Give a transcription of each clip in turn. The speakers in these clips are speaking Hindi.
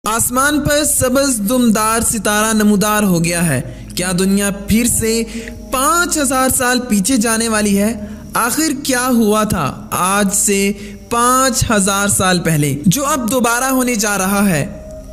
आसमान पर सबज दुमदार सितारा नमूदार हो गया है। क्या दुनिया फिर से 5000 साल पीछे जाने वाली है? आखिर क्या हुआ था आज से 5000 साल पहले जो अब दोबारा होने जा रहा है?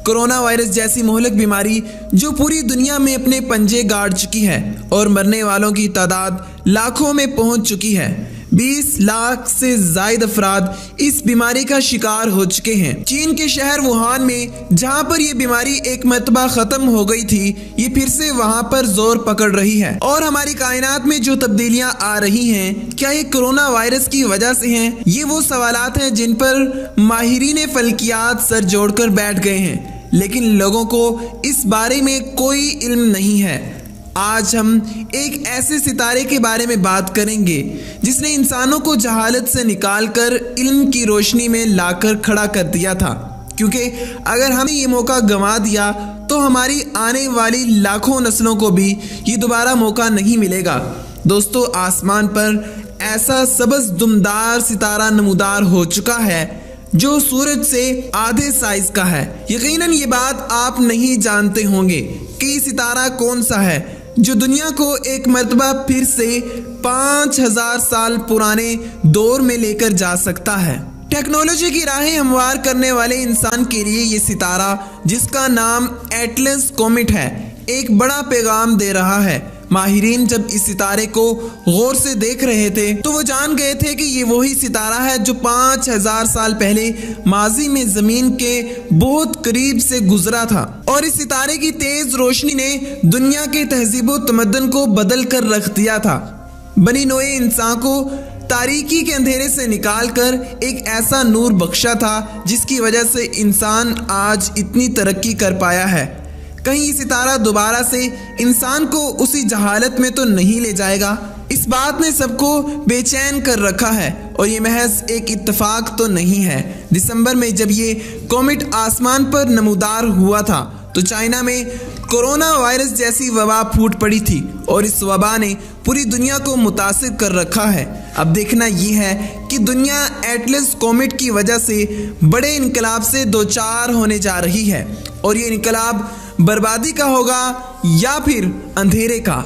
कोरोना वायरस जैसी मोहलिक बीमारी जो पूरी दुनिया में अपने पंजे गाड़ चुकी है और मरने वालों की तादाद लाखों में पहुंच चुकी है। 20 लाख से जायद अफराद इस बीमारी का शिकार हो चुके हैं। चीन के शहर वुहान में जहां पर यह बीमारी एक मरतबा खत्म हो गई थी, ये फिर से वहां पर जोर पकड़ रही है। और हमारी कायनात में जो तब्दीलियां आ रही हैं, क्या ये कोरोना वायरस की वजह से हैं? ये वो सवालात हैं जिन पर माहिरीन फल्कियात सर जोड़कर बैठ गए हैं, लेकिन लोगों को इस बारे में कोई इल्म नहीं है। आज हम एक ऐसे सितारे के बारे में बात करेंगे जिसने इंसानों को जहालत से निकालकर इल्म की रोशनी में लाकर खड़ा कर दिया था, क्योंकि अगर हमने ये मौका गंवा दिया तो हमारी आने वाली लाखों नस्लों को भी ये दोबारा मौका नहीं मिलेगा। दोस्तों, आसमान पर ऐसा सबज दुमदार सितारा नमूदार हो चुका है जो सूरज से आधे साइज का है। यकीनन ये बात आप नहीं जानते होंगे कि सितारा कौन सा है जो दुनिया को एक मर्तबा फिर से 5000 साल पुराने दौर में लेकर जा सकता है। टेक्नोलॉजी की राहें हमवार करने वाले इंसान के लिए ये सितारा, जिसका नाम एटलस कॉमेट है, एक बड़ा पैगाम दे रहा है। माहिरीन जब इस सितारे को गौर से देख रहे थे तो वो जान गए थे कि ये वही सितारा है जो 5000 साल पहले माजी में जमीन के बहुत करीब से गुजरा था। और इस सितारे की तेज रोशनी ने दुनिया के तहजीबो तमद्दन को बदल कर रख दिया था। बनी नोए इंसान को तारीकी के अंधेरे से निकालकर एक ऐसा नूर बख्शा था जिसकी वजह से इंसान आज इतनी तरक्की कर पाया है। कहीं ये सितारा दोबारा से इंसान को उसी जहालत में तो नहीं ले जाएगा? इस बात ने सबको बेचैन कर रखा है और ये महज एक इत्तेफाक तो नहीं है। दिसंबर में जब ये कॉमेट आसमान पर नमूदार हुआ था तो चाइना में कोरोना वायरस जैसी वबा फूट पड़ी थी और इस वबा ने पूरी दुनिया को मुतासिर कर रखा है। अब देखना ये है कि दुनिया एटलस कॉमेट की वजह से बड़े इनकलाब से दो चार होने जा रही है, और ये इनकलाब बर्बादी का होगा या फिर अंधेरे का।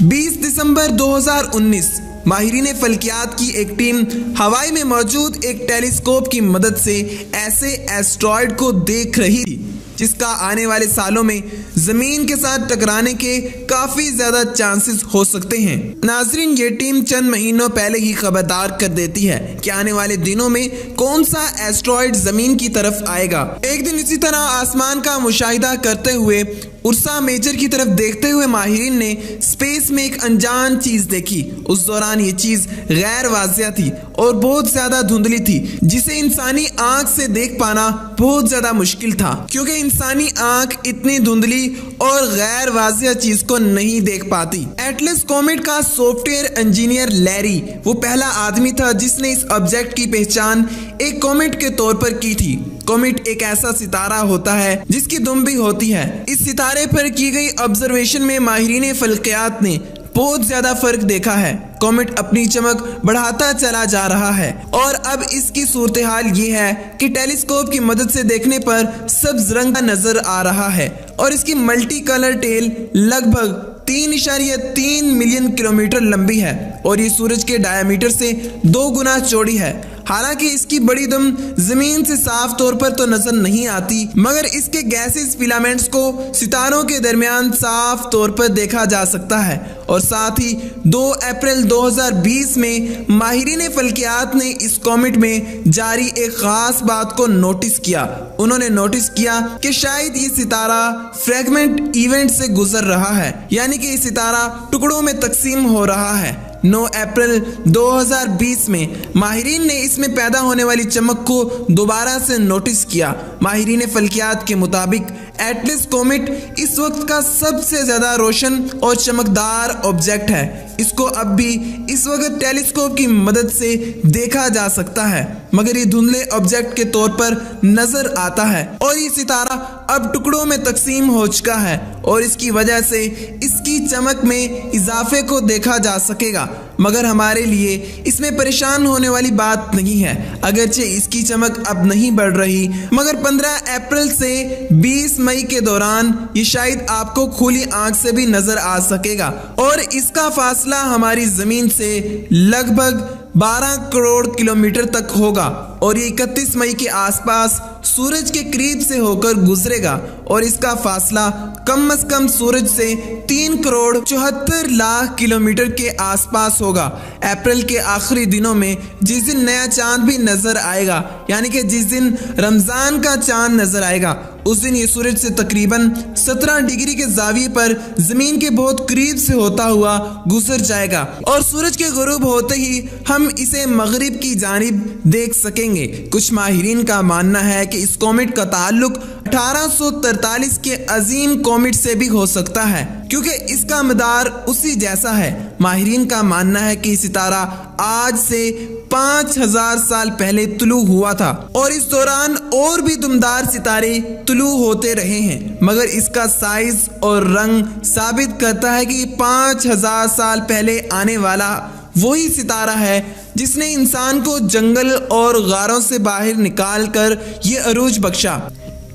20 दिसंबर 2019 माहिरीन फल्कियात की एक टीम हवाई में मौजूद एक टेलीस्कोप की मदद से ऐसे एस्ट्रॉयड को देख रही थी जिसका आने वाले सालों में जमीन के साथ टकराने के काफी ज्यादा चांसेस हो सकते हैं। नाजरीन, ये टीम चंद महीनों पहले ही खबरदार कर देती है कि आने वाले दिनों में कौन सा एस्ट्रॉयड जमीन की तरफ आएगा। एक दिन इसी तरह आसमान का मुशाहिदा करते हुए उर्सा मेजर की तरफ देखते हुए माहिरीन ने स्पेस में एक अनजान चीज देखी। उस दौरान ये चीज गैर वाजिया थी और बहुत ज्यादा धुंधली थी, जिसे इंसानी आंख से देख पाना बहुत ज्यादा मुश्किल था, क्योंकि इंसानी आंख इतनी धुंधली और गैर वाजिया चीज को नहीं देख पाती। एटलस कॉमेट का सॉफ्टवेयर इंजीनियर लैरी वो पहला आदमी था जिसने इस ऑब्जेक्ट की पहचान एक कॉमेट के तौर पर की थी। कॉमेट एक ऐसा सितारा होता है जिसकी दुम भी होती है। इस सितारे पर की गई ऑब्जर्वेशन में माहिरीन फल्कियात ने बहुत ज्यादा फर्क देखा है। कॉमेट अपनी चमक बढ़ाता चला जा रहा है और अब इसकी सूरत हाल ये है कि टेलीस्कोप की मदद से देखने पर सब्ज रंग का नजर आ रहा है और इसकी मल्टी कलर टेल लगभग 3.3 मिलियन किलोमीटर लंबी है और ये सूरज के डायमीटर से 2 गुना चौड़ी है। हालांकि इसकी बड़ी दुम जमीन से साफ तौर पर तो नजर नहीं आती, मगर इसके गैसेस फिलामेंट्स को सितारों के दरमियान साफ तौर पर देखा जा सकता है। और साथ ही 2 अप्रैल 2020 में माहिरीन फल्कियात ने इस कॉमेट में जारी एक खास बात को नोटिस किया। उन्होंने नोटिस किया कि शायद ये सितारा फ्रैगमेंट इवेंट से गुजर रहा है, यानी कि ये सितारा टुकड़ों में तकसीम हो रहा है। 9 अप्रैल 2020 में माहिरीन ने इसमें पैदा होने वाली चमक को दोबारा से नोटिस किया। माहिरीन फल्कियात के मुताबिक एटलस कॉमेट इस वक्त का सबसे ज्यादा रोशन और चमकदार ऑब्जेक्ट है। इसको अब भी इस वक्त टेलीस्कोप की मदद से देखा जा सकता है, मगर ये धुंधले ऑब्जेक्ट के तौर पर नजर आता है और ये सितारा अब टुकड़ों में तकसीम हो चुका है और इसकी वजह से इसकी चमक में इजाफे को देखा जा सकेगा। मगर हमारे लिए इसमें परेशान होने वाली बात नहीं है। अगरचे इसकी चमक अब नहीं बढ़ रही, मगर 15 अप्रैल से 20 मई के दौरान ये शायद आपको खुली आंख से भी नजर आ सकेगा और इसका फासला हमारी जमीन से लगभग 12 करोड़ किलोमीटर तक होगा और ये 31 मई के आसपास सूरज के करीब से होकर गुजरेगा और इसका फासला कम से कम सूरज से 3 करोड़ 74 लाख किलोमीटर के आसपास होगा। अप्रैल के आखिरी दिनों में जिस दिन नया चांद भी नजर आएगा, यानी कि जिस दिन रमजान का चांद नजर आएगा, उस दिन ये सूरज से तकरीबन 17 डिग्री के जाविये पर जमीन के बहुत करीब से होता हुआ गुजर जाएगा और सूरज के गुरूब होते ही हम इसे मगरिब की जानिब देख सकेंगे। कुछ माहिरीन का मानना है कि इस कॉमेट का ताल्लुक 1843 के अजीम कॉमेट से भी हो सकता है, क्योंकि इसका मदार उसी जैसा है। माहिरीन का मानना है कि सितारा आज से 5000 साल पहले तुलू हुआ था और इस दौरान और भी दुमदार सितारे तुलू होते रहे हैं, मगर इसका साइज और रंग साबित करता है कि 5000 साल पहले आने वाला वही सितारा है जिसने इंसान को जंगल और गारों से बाहर निकालकर ये अरूज बख्शा।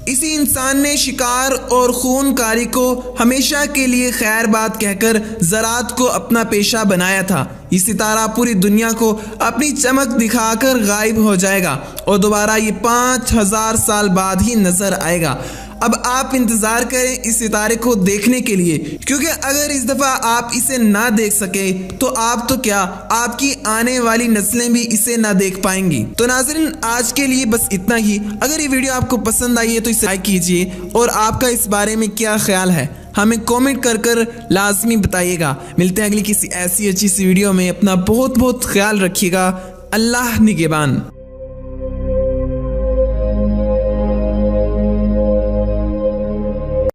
इसी इंसान ने शिकार और खूनकारी को हमेशा के लिए खैर बात कहकर ज़राअत को अपना पेशा बनाया था। ये सितारा पूरी दुनिया को अपनी चमक दिखाकर गायब हो जाएगा और दोबारा ये 5000 साल बाद ही नजर आएगा। अब आप इंतज़ार करें इस सितारे को देखने के लिए, क्योंकि अगर इस दफ़ा आप इसे ना देख सके तो आप तो क्या, आपकी आने वाली नस्लें भी इसे ना देख पाएंगी। तो नाज़रीन, आज के लिए बस इतना ही। अगर ये वीडियो आपको पसंद आई है तो इसे लाइक कीजिए और आपका इस बारे में क्या ख्याल है हमें कमेंट कर लाजमी बताइएगा। मिलते हैं अगली किसी ऐसी अच्छी सी वीडियो में। अपना बहुत बहुत ख्याल रखिएगा। अल्लाह निगहबान।